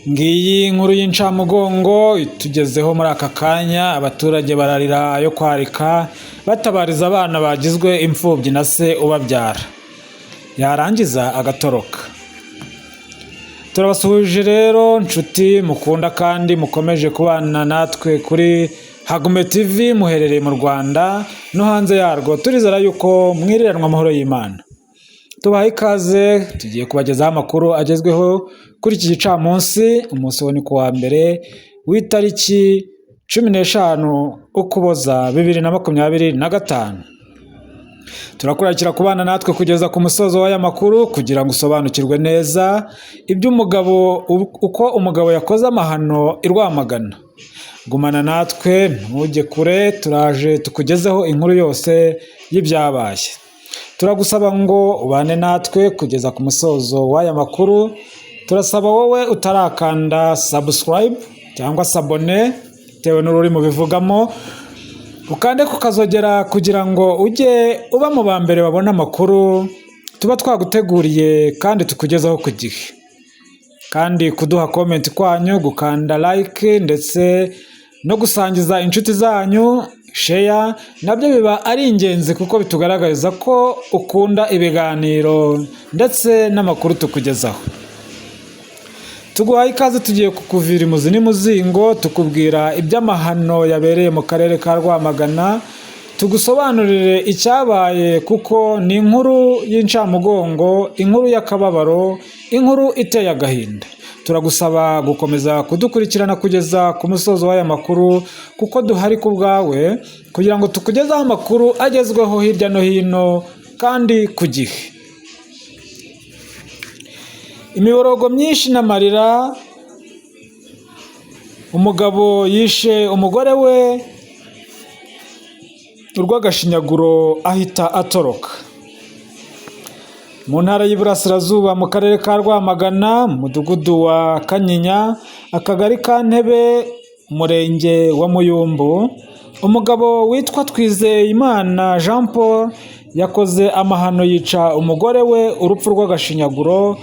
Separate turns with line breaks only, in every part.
Ngiyi inkuru y'incamugongo itugezeho muri aka kanya. Abaturage bararira yo kwarika batabariza abana bagizwe imfubyi na se ubabyara, yarangiza agatoroka. Turabasuhuje rero nshuti mukunda kandi mukomeje kubana natwe kuri Hagume TV, muherereye mu Rwanda no hanze yarwo. Turizera yuko mwiriranwa amahoro y'Imana. Tubaha ikaze, tugiye kubagezaho amakuru agezweho kuri iki gicamunsi. Umunsi wo ni kuwa mbere w'itariki 15 Ukuboza 2025. Turakurikira kubana natwe kugeza ku musozo w'aya makuru kugira ngo usobanukirwe neza uko umugabo yakoze amahano i Rwamagana. Gumana natwe ntujye kure, turaje tukugezeho inkuru yose y'ibyabaye. Turagusaba ngo ubane natwe kugeza ku musozo w'aya makuru. Turasaba wowe utarakanda subscribe cyangwa sabone tewe n'ururimi bivugamo, ukande kukazogera kugira ngo ujye uba mu ba mbere babona amakuru tuba twaguteguriye kandi tukugezaho ku gihe. Kandi kuduha comment kwanyu, gukanda like ndetse no gusangiza inshuti zanyu, share, nabyo biba ari ingenzi kuko bitugaragariza ko ukunda ibiganiro ndetse n'amakuru tukugezaho. Tuguhaye ikaze, tugiye kukuvira imuzi n'imuzingo, tukubwira iby'amahano yabereye mu karere ka Rwamagana, tugusobanurire icyabaye kuko ni inkuru y'incamugongo, inkuru y'akababaro, inkuru iteye agahinda. Turagusaba gukomeza kudukurikirana kugeza ku musozo w'aya makuru kuko duhari ku bwawe kugira ngo tukugezeho amakuru agezweho hirya no hino kandi ku gihe. Imiborogo myinshi n'amarira, umugabo yishe umugore we urw'agashinyaguro ahita atoroka. Mu ntara y'Iburasirazuba mu karere ka Rwamagana, mu mudugudu wa Kanyinya, akagari ka Ntebe, umurenge wa Muyumbu, umugabo witwa Twizeyimana Jean Paul yakoze amahano yica umugore we urupfu rw'agashinyaguro.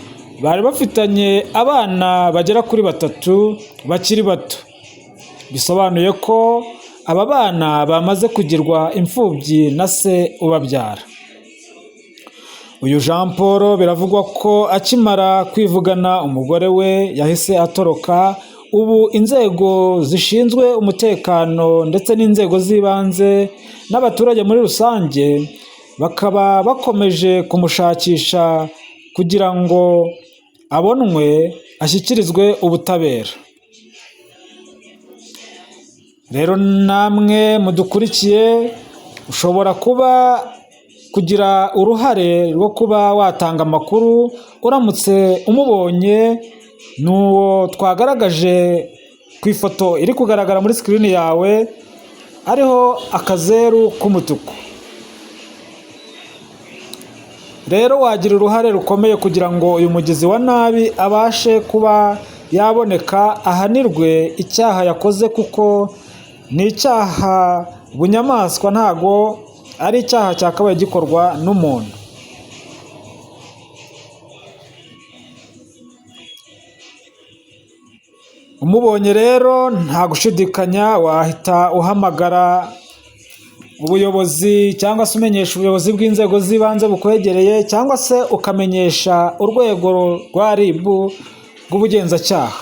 Bari bafitanye abana bagera kuri 3 bakiri bato. Bisobanuye ko aba bana bamaze kugirwa imfubyi na se ubabyara. Uyu Jean Paul biravugwa ko akimara kwivugana umugore we yahise atoroka. Ubu inzego zishinzwe umutekano ndetse n'inzego z'ibanze n'abaturage muri rusange bakaba bakomeje kumushakisha kugira ngo abonwe ashyikirizwe ubutabera. Rero namwe mudukurikiye ushobora kugira uruhare rwo kuba watanga amakuru uramutse umubonye. N'uwo twagaragaje ku ifoto iri kugaragara muri screen yawe, ariho akazeru k'umutuku. Rero wagira uruhare rukomeye kugira ngo uyu mugizi wa nabi abashe kuba yaboneka, ahanirwe icyaha yakoze kuko ni icyaha bunyamaswa, ntago ari icyaha cyakabaye gikorwa n'umuntu. Umubonye rero nta gushidikanya wahita uhamagara ubuyobozi cyangwa se umenyesha ubuyobozi bw'inzego z'ibanze bukwegereye, cyangwa se ukamenyesha urwego rwa RIB rw'ubugenzacyaha.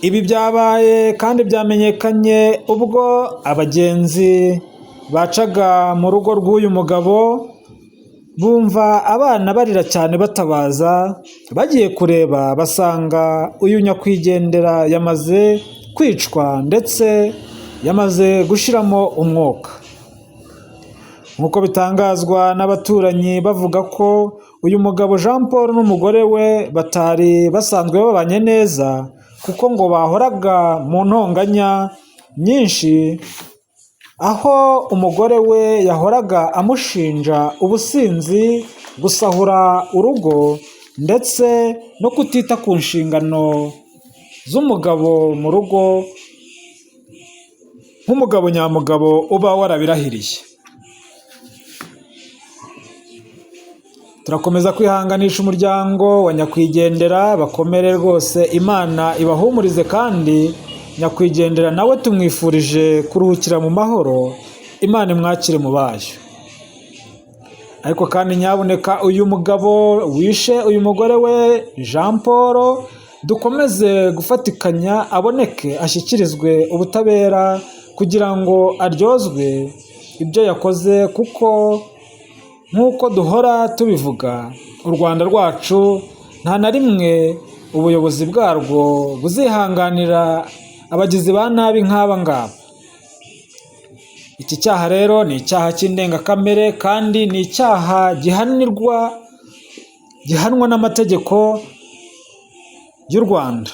Ibi byabaye kandi byamenyekanye ubwo abagenzi bacaga mu rugo rw'uyu mugabo, bumva abana barira cyane batabaza. Bagiye kureba basanga uyu nyakwigendera yamaze kwicwa ndetse yamaze gushiramo umwuka. Nk'uko bitangazwa n'abaturanyi bavuga ko uyu mugabo Jean Paul n'umugore we batari basanzwe babanye neza kuko ngo bahoraga mu ntonganya nyinshi, aho umugore we yahoraga amushinja ubusinzi, gusahura urugo ndetse no kutita ku nshingano z'umugabo mu rugo nk'umugabo nyamugabo uba warabirahiriye. turakomeza kwihanganisha umuryango wa nyakwigendera, bakomere rwose, Imana ibahumurize, kandi nyakwigendera nawe tumwifurije kuruhukira mu mahoro, Imana imwakire mu bayo. Ariko kandi nyabuneka uyu mugabo wishe uyu mugore we Jean Paul, dukomeze gufatikanya aboneke, ashyikirizwe ubutabera kugira ngo aryozwe ibyo yakoze, kuko nk'uko duhora tubivuga, u Rwanda rwacu nta na rimwe ubuyobozi bwarwo buzihanganira abagizi ba nabi nk'aba ngaba. Iki cyaha rero ni icyaha cy'indengakamere, kandi ni icyaha gihanwa n'amategeko y'u Rwanda.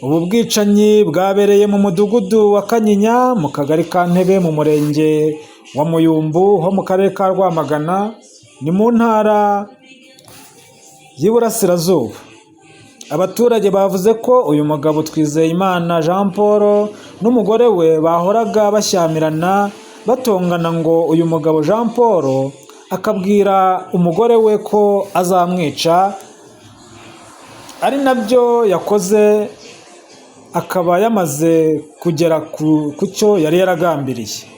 Ubu bwicanyi bwabereye mu mudugudu wa Kanyinya mu kagari ka Ntebe mu murenge wa Muyumbu ho mu karere ka Rwamagana, ni mu ntara y'Iburasirazuba. Abaturage bavuze ko uyu mugabo Twizeyimana Jean Paul n'umugore we bahoraga bashyamirana, batongana, ngo uyu mugabo Jean Paul akabwira umugore we ko azamwica, ari nabyo yakoze, akaba yamaze kugera ku cyo yari yaragambiriye.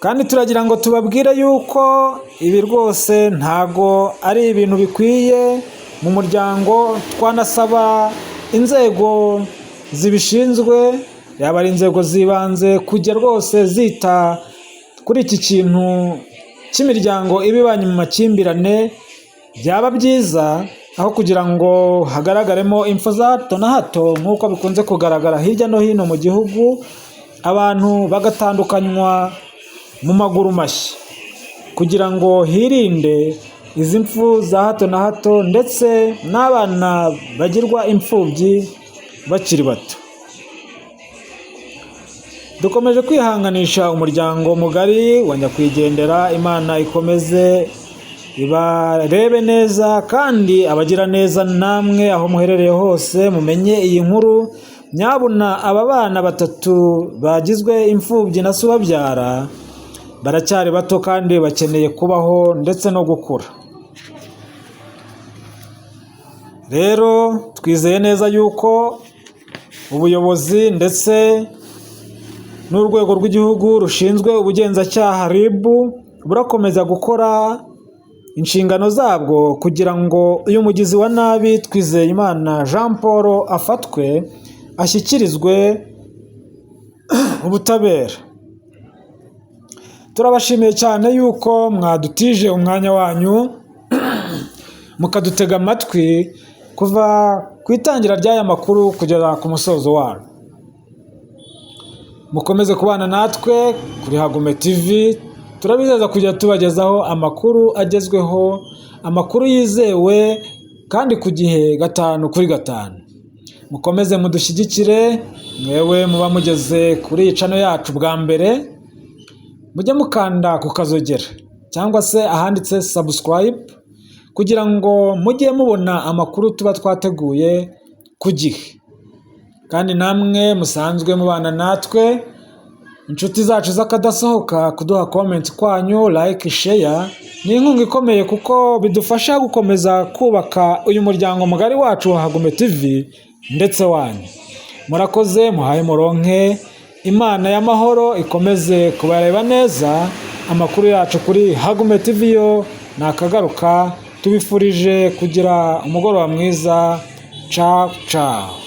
Kandi turagira ngo tubabwire yuko ibi rwose ntago ari ibintu bikwiye mu muryango. Twanasaba inzego zibishinzwe, yaba ari inzego z'ibanze, kujya rwose zita kuri iki kintu cy'imiryango ibibanye mu makimbirane. Byaba byiza aho kugira ngo hagaragaremo impfu za hato na hato nk'uko bikunze kugaragara hirya no hino mu gihugu, abantu bagatandukanywa mu maguru mashya, kugira ngo hirinde izi mpfu za hato na hato, ndetse n'abana bagirwa imfubyi bakiri bato. Dukomeje kwihanganisha umuryango mugari wa nyakwigendera, Imana ikomeze ibarebe neza, kandi abagira neza namwe aho muherereye hose mumenye iyi nkuru. Nyabuna aba bana batatu bagizwe imfubyi na se ubabyara baracyari bato, kandi bakeneye kubaho ndetse no gukura. Rero twizeye neza yuko ubuyobozi ndetse n'urwego rw'igihugu rushinzwe ubugenzacyaha RIB burakomeza gukora inshingano zabwo, kugira ngo uyu mugizi wa nabi Twizeyimana Jean Paul afatwe, ashyikirizwe ubutabera. Turabashimiye cyane yuko mwadutije umwanya wanyu mukadutega amatwi kuva ku itangira ry'aya makuru kugera ku musozo wayo. Mukomeze kubana natwe kuri Hagume TV, turabizeza kujya tubagezaho amakuru agezweho, amakuru yizewe kandi ku gihe 5/5. Mukomeze mudushyigikire, mwewe muba mugeze kuri iyi channel yacu bwa mbere, mujye mukanda ku kazogera cyangwa se ahanditse subscribe, kugira ngo mujye mubona amakuru tuba twateguye ku gihe. Kandi namwe musanzwe mubana natwe, inshuti zacu z'akadasohoka, kuduha comment kwanyu, like, share ni inkunga ikomeye, kuko bidufasha gukomeza kubaka uyu muryango mugari wacu wa Hagume TV ndetse wanyu. Murakoze, muhaye muronke, Imana y'amahoro ikomeze kubareba neza. Amakuru yacu kuri Hagume TV yo nakagaruka. Tubifurije kugira umugoroba mwiza. Ciao ciao.